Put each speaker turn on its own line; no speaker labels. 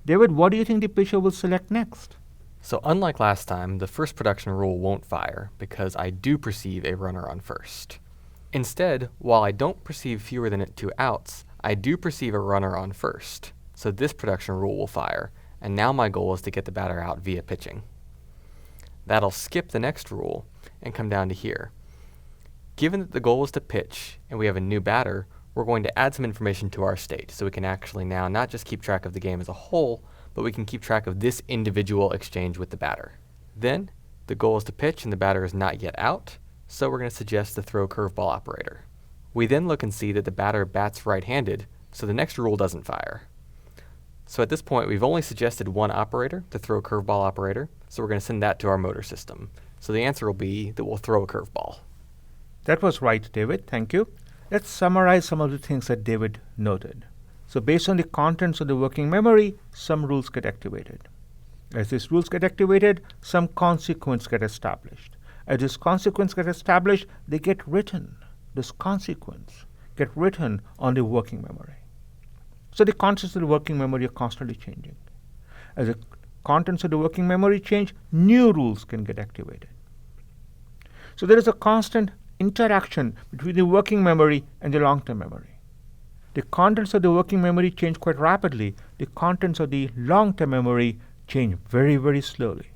David, what do you think the pitcher will select next?
So unlike last time, the first production rule won't fire because I do perceive a runner on first. Instead, while I don't perceive fewer than 2 outs, I do perceive a runner on first. So this production rule will fire, and now my goal is to get the batter out via pitching. That'll skip the next rule and come down to here. Given that the goal is to pitch and we have a new batter, we're going to add some information to our state so we can actually now not just keep track of the game as a whole, but we can keep track of this individual exchange with the batter. Then, the goal is to pitch and the batter is not yet out, so we're going to suggest the throw curveball operator. We then look and see that the batter bats right-handed, so the next rule doesn't fire. So at this point, we've only suggested one operator, the throw curveball operator, so we're going to send that to our motor system. So the answer will be that we'll throw a curveball.
That was right, David. Thank you. Let's summarize some of the things that David noted. So based on the contents of the working memory, some rules get activated. As these rules get activated, some consequence get established. As this consequence get established, they get written. This consequence get written on the working memory. So the contents of the working memory are constantly changing. As the contents of the working memory change, new rules can get activated. So there is a constant interaction between the working memory and the long-term memory. The contents of the working memory change quite rapidly. The contents of the long-term memory change very, very slowly.